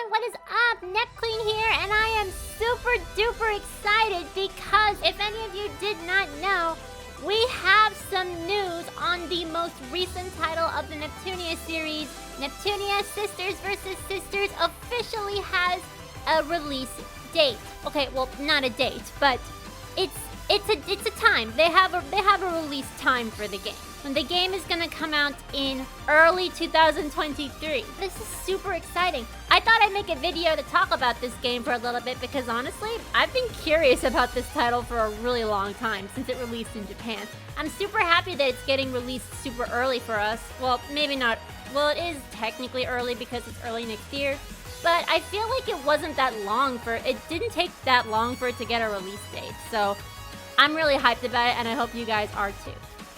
everyone, what is up? Neptunia here, and I am super duper excited because if any of you did not know, we have some news on the most recent title of the Neptunia series. Neptunia Sisters vs. Sisters officially has a release date. Okay, well, not a date, but it's a time. They have a release time for the game. And the game is gonna come out in early 2023. This is super exciting. I thought I'd make a video to talk about this game for a little bit because honestly, I've been curious about this title for a really long time since it released in Japan. I'm super happy that it's getting released super early for us. Well, maybe not. Well, it is technically early because it's early next year. But I feel like it wasn't that long it didn't take that long for it to get a release date. So I'm really hyped about it and I hope you guys are too.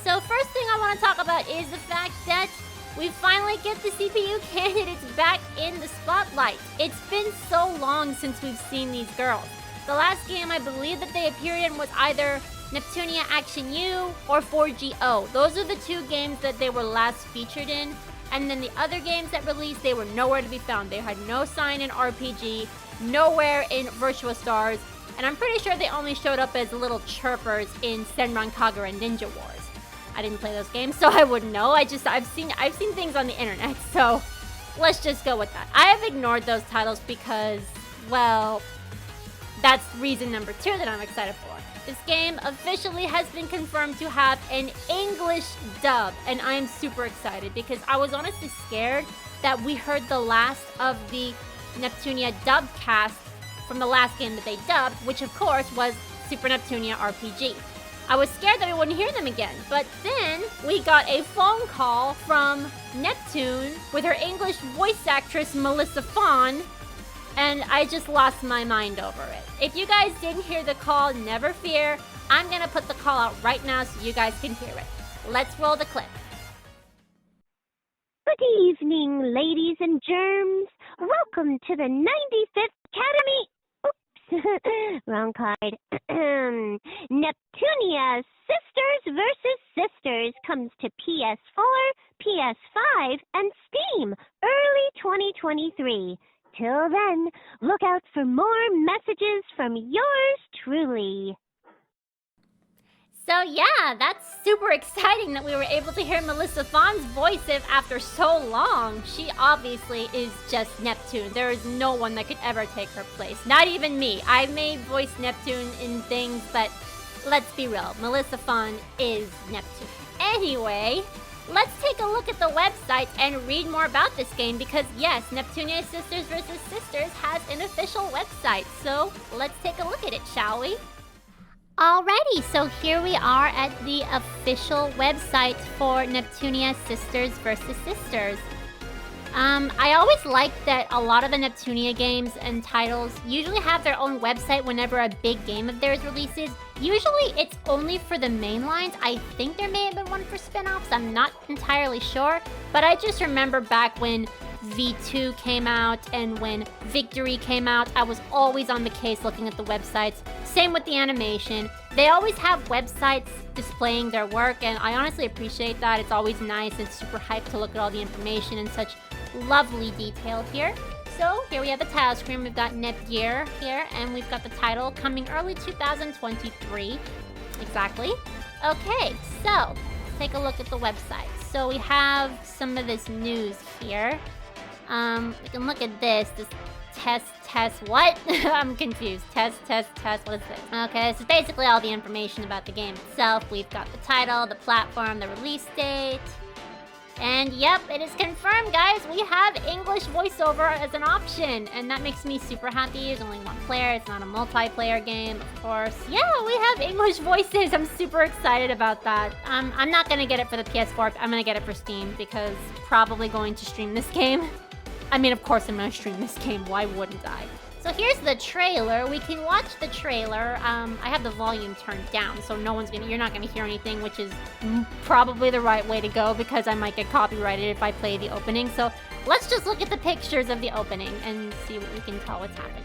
So first thing I want to talk about is the fact that we finally get the CPU candidates back in the spotlight. It's been so long since we've seen these girls. The last game I believe that they appeared in was either Neptunia Action U or 4GO. Those are the two games that they were last featured in. And then the other games that released, they were nowhere to be found. They had no sign in RPG, nowhere in Virtua Stars, and I'm pretty sure they only showed up as little chirpers in Senran Kagura Ninja Wars. I didn't play those games, so I wouldn't know. I've seen things on the internet, so let's just go with that. I have ignored those titles because, well, that's reason number 2 that I'm excited for. This game officially has been confirmed to have an English dub, and I am super excited because I was honestly scared that we heard the last of the Neptunia dub cast from the last game that they dubbed, which of course was Super Neptunia RPG. I was scared that we wouldn't hear them again, but then we got a phone call from Neptune with her English voice actress Melissa Fawn, and I just lost my mind over it. If you guys didn't hear the call, never fear. I'm gonna put the call out right now so you guys can hear it. Let's roll the clip. Good evening, ladies and germs. Welcome to the 95th Academy. Oops, wrong card. Neptunia Sisters vs. Sisters comes to PS4, PS5, and Steam early 2023. Till then, look out for more messages from yours truly. So yeah, that's super exciting that we were able to hear Melissa Fawn's voice after so long. She obviously is just Neptune. There is no one that could ever take her place. Not even me. I may voice Neptune in things, but let's be real. Melissa Fawn is Neptune. Anyway, let's take a look at the website and read more about this game because yes, Neptunia Sisters vs. Sisters has an official website. So let's take a look at it, shall we? Alrighty, so here we are at the official website for Neptunia Sisters vs. Sisters. I always like that a lot of the Neptunia games and titles usually have their own website whenever a big game of theirs releases. Usually it's only for the main lines. I think there may have been one for spin-offs, I'm not entirely sure. But I just remember back when V2 came out and when Victory came out, I was always on the case looking at the websites. Same with the animation. They always have websites displaying their work, and I honestly appreciate that. It's always nice and super hyped to look at all the information in such lovely detail here. So here we have the title screen. We've got Nepgear here, and we've got the title coming early 2023. Exactly. Okay, so let's take a look at the website. So we have some of this news here. We can look at this test, what? I'm confused. Test, what is this? Okay, this is basically all the information about the game itself. We've got the title, the platform, the release date. And yep, it is confirmed, guys. We have English voiceover as an option, and that makes me super happy. There's only one player. It's not a multiplayer game, of course. Yeah, we have English voices. I'm super excited about that. I'm not gonna get it for the PS4. I'm gonna get it for Steam because probably going to stream this game. I mean, of course I'm gonna stream this game. Why wouldn't I? So here's the trailer. We can watch the trailer. I have the volume turned down, so you're not gonna hear anything, which is probably the right way to go because I might get copyrighted if I play the opening. So let's just look at the pictures of the opening and see what we can tell what's happening.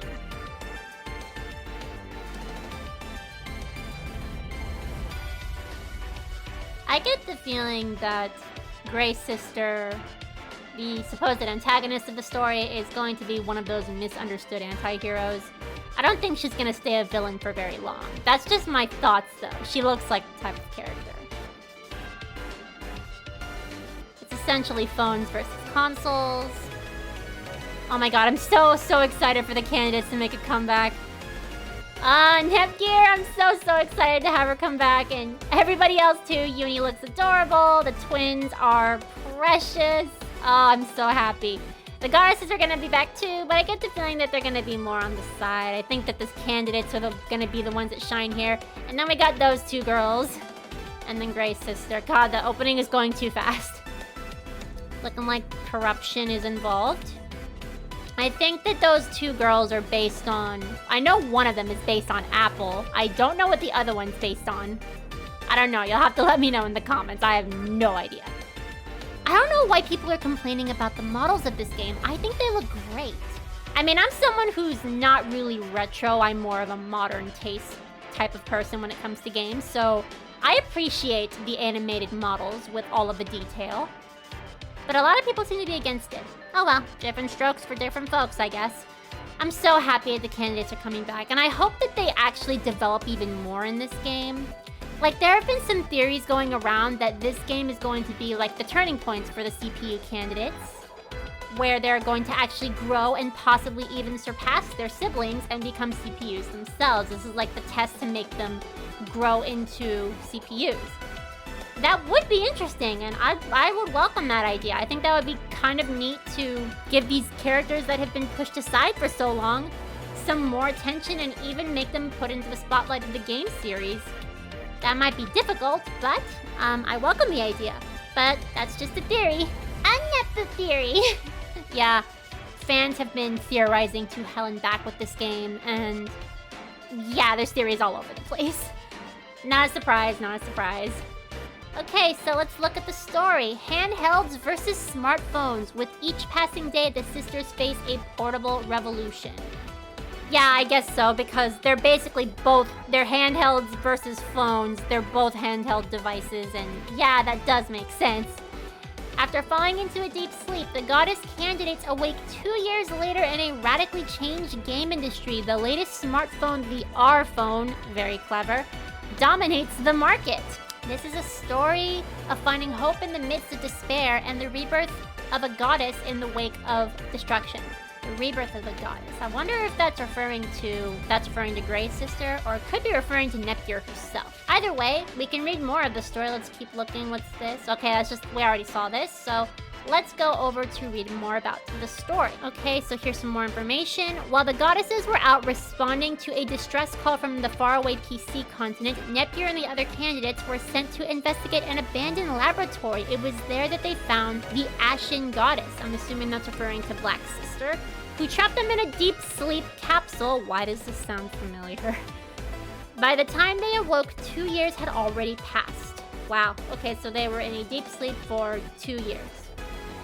I get the feeling that Grey Sister the supposed antagonist of the story, is going to be one of those misunderstood anti-heroes. I don't think she's gonna stay a villain for very long. That's just my thoughts, though. She looks like the type of character. It's essentially phones versus consoles. Oh my god, I'm so excited for the candidates to make a comeback. Nepgear, I'm so excited to have her come back, and everybody else too. Uni looks adorable, the twins are precious. Oh, I'm so happy. The goddesses are gonna be back too, but I get the feeling that they're gonna be more on the side. I think that the candidates are gonna be the ones that shine here. And then we got those two girls. And then Gray's sister. God, the opening is going too fast. Looking like corruption is involved. I think that those two girls are based on... I know one of them is based on Apple. I don't know what the other one's based on. I don't know. You'll have to let me know in the comments. I have no idea. I don't know why people are complaining about the models of this game. I think they look great. I mean, I'm someone who's not really retro. I'm more of a modern taste type of person when it comes to games. So I appreciate the animated models with all of the detail. But a lot of people seem to be against it. Oh well, different strokes for different folks, I guess. I'm so happy that the candidates are coming back, and I hope that they actually develop even more in this game. Like, there have been some theories going around that this game is going to be like the turning points for the CPU candidates, where they're going to actually grow and possibly even surpass their siblings and become CPUs themselves. This is like the test to make them grow into CPUs. That would be interesting, and I would welcome that idea. I think that would be kind of neat to give these characters that have been pushed aside for so long some more attention and even make them put into the spotlight of the game series. That might be difficult, but I welcome the idea. But that's just a theory. And that's a theory. Yeah, fans have been theorizing to hell and back with this game, and yeah, there's theories all over the place. Not a surprise, not a surprise. Okay, so let's look at the story. Handhelds versus smartphones. With each passing day, the sisters face a portable revolution. Yeah, I guess so, because they're basically both, they're handhelds versus phones. They're both handheld devices, and yeah, that does make sense. After falling into a deep sleep, the goddess candidates awake 2 years later in a radically changed game industry. The latest smartphone, the R phone, very clever, dominates the market. This is a story of finding hope in the midst of despair and the rebirth of a goddess in the wake of destruction. The rebirth of a goddess. I wonder if that's referring to Gray's sister, or it could be referring to Nepgear herself. Either way, we can read more of the story. Let's keep looking. What's this? Okay, that's just, we already saw this, so let's go over to read more about the story. Okay, so here's some more information. While the goddesses were out responding to a distress call from the faraway PC continent, Nepgear and the other candidates were sent to investigate an abandoned laboratory. It was there that they found the Ashen Goddess. I'm assuming that's referring to Black's sister, who trapped them in a deep sleep capsule. Why does this sound familiar? By the time they awoke, 2 years had already passed. Wow, okay, so they were in a deep sleep for 2 years.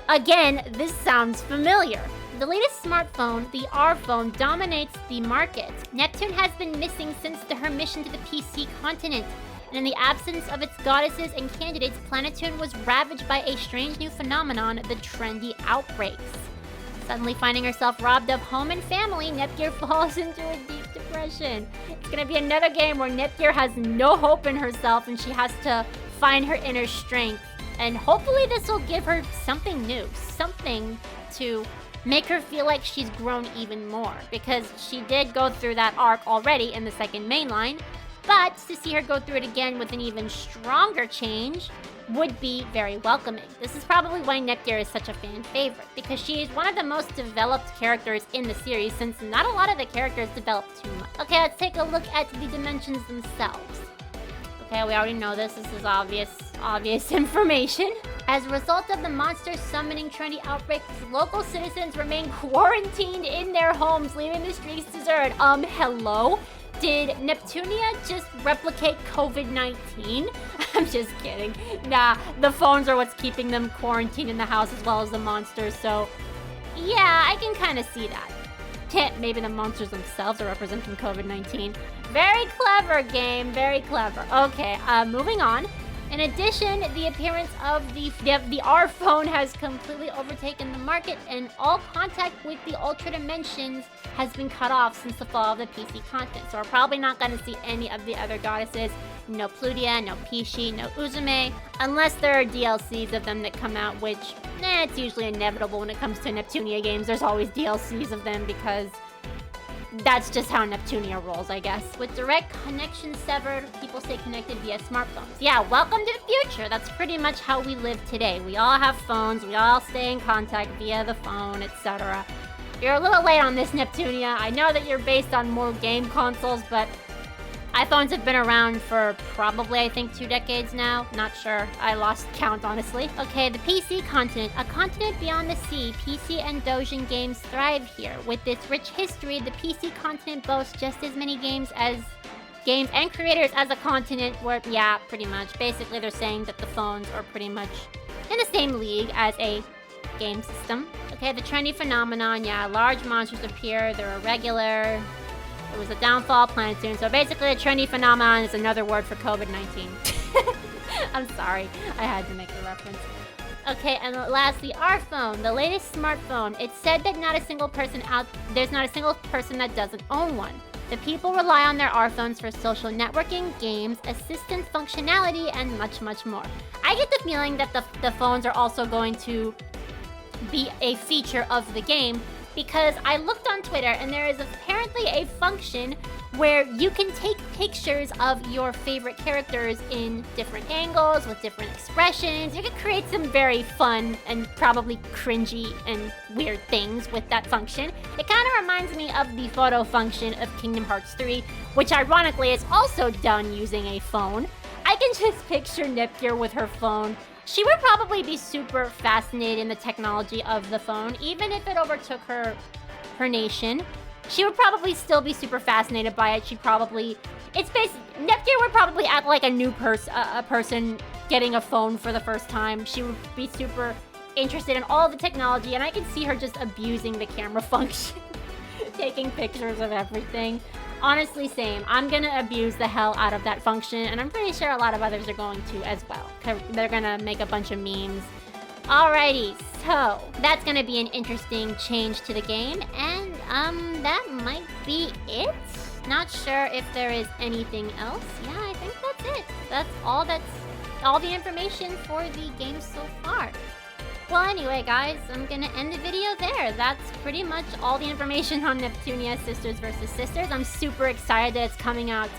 Again, this sounds familiar. The latest smartphone, the R phone, dominates the market. Neptune has been missing since her mission to the PC continent, and in the absence of its goddesses and candidates, Planetoon was ravaged by a strange new phenomenon, the trendy outbreaks. Suddenly finding herself robbed of home and family, Nepgear falls into a deep depression. It's gonna be another game where Nepgear has no hope in herself and she has to find her inner strength. And hopefully this will give her something new, something to make her feel like she's grown even more. Because she did go through that arc already in the second mainline, but to see her go through it again with an even stronger change would be very welcoming. This is probably why Nepgear is such a fan favorite, because she is one of the most developed characters in the series, since not a lot of the characters develop too much. Okay, let's take a look at the dimensions themselves. Okay, we already know this. This is obvious information. As a result of the monster summoning trendy outbreaks, local citizens remain quarantined in their homes, leaving the streets deserted. Hello? Did Neptunia just replicate COVID-19? I'm just kidding. Nah, the phones are what's keeping them quarantined in the house as well as the monsters, so yeah, I can kind of see that. Maybe the monsters themselves are representing COVID-19. Very clever game, very clever. Okay, moving on. In addition, the appearance of the R phone has completely overtaken the market, and all contact with the Ultra Dimensions has been cut off since the fall of the PC content. So we're probably not going to see any of the other goddesses. No Plutia, no Pishi, no Uzume, unless there are DLCs of them that come out, which, it's usually inevitable when it comes to Neptunia games. There's always DLCs of them because that's just how Neptunia rolls, I guess. With direct connection severed, people stay connected via smartphones. Yeah, welcome to the future. That's pretty much how we live today. We all have phones, we all stay in contact via the phone, etc. You're a little late on this, Neptunia. I know that you're based on more game consoles, but iPhones have been around for probably, I think, 2 decades now. Not sure. I lost count, honestly. Okay, the PC continent. A continent beyond the sea. PC and Dojin games thrive here. With its rich history, the PC continent boasts just as many games and creators as a continent where, yeah, pretty much. Basically, they're saying that the phones are pretty much in the same league as a game system. Okay, the trendy phenomenon. Yeah, large monsters appear. They're irregular. It was a downfall planetoon. So basically, a trendy phenomenon is another word for COVID-19. I'm sorry. I had to make the reference. Okay, and lastly, our phone, the latest smartphone. It's said that there's not a single person that doesn't own one. The people rely on their R phones for social networking, games, assistance functionality, and much, much more. I get the feeling that the phones are also going to be a feature of the game, because I looked on Twitter and there is apparently a function where you can take pictures of your favorite characters in different angles with different expressions. You can create some very fun and probably cringy and weird things with that function. It kind of reminds me of the photo function of Kingdom Hearts 3, which ironically is also done using a phone. I can just picture Nipgear with her phone. She would probably be super fascinated in the technology of the phone, even if it overtook her nation. She would probably still be super fascinated by it. Nepgear would probably act like a person getting a phone for the first time. She would be super interested in all the technology, and I can see her just abusing the camera function, taking pictures of everything. Honestly, same. I'm gonna abuse the hell out of that function, and I'm pretty sure a lot of others are going to as well. They're gonna make a bunch of memes. Alrighty, so that's gonna be an interesting change to the game, and that might be it. Not sure if there is anything else. Yeah, I think that's it. That's all the information for the game so far. Well, anyway, guys, I'm gonna end the video there. That's pretty much all the information on Neptunia Sisters vs. Sisters. I'm super excited that it's coming out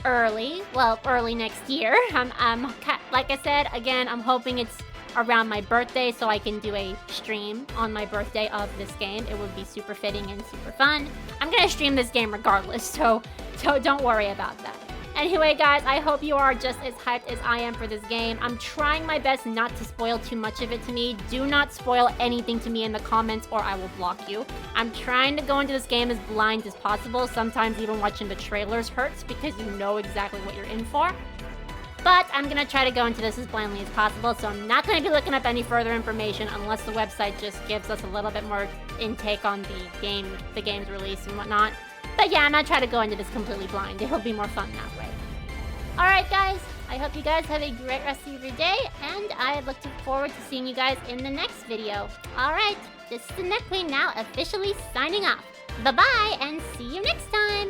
early. Well, early next year. Like I said, again, I'm hoping it's around my birthday so I can do a stream on my birthday of this game. It would be super fitting and super fun. I'm gonna stream this game regardless, so don't worry about that. Anyway, guys, I hope you are just as hyped as I am for this game. I'm trying my best not to spoil too much of it to me. Do not spoil anything to me in the comments or I will block you. I'm trying to go into this game as blind as possible. Sometimes even watching the trailers hurts because you know exactly what you're in for. But I'm going to try to go into this as blindly as possible, so I'm not going to be looking up any further information unless the website just gives us a little bit more intake on the game's release and whatnot. But yeah, I'm not trying to go into this completely blind. It'll be more fun that way. Alright, guys. I hope you guys have a great rest of your day, and I look forward to seeing you guys in the next video. Alright, this is the Net Queen now officially signing off. Bye-bye, and see you next time!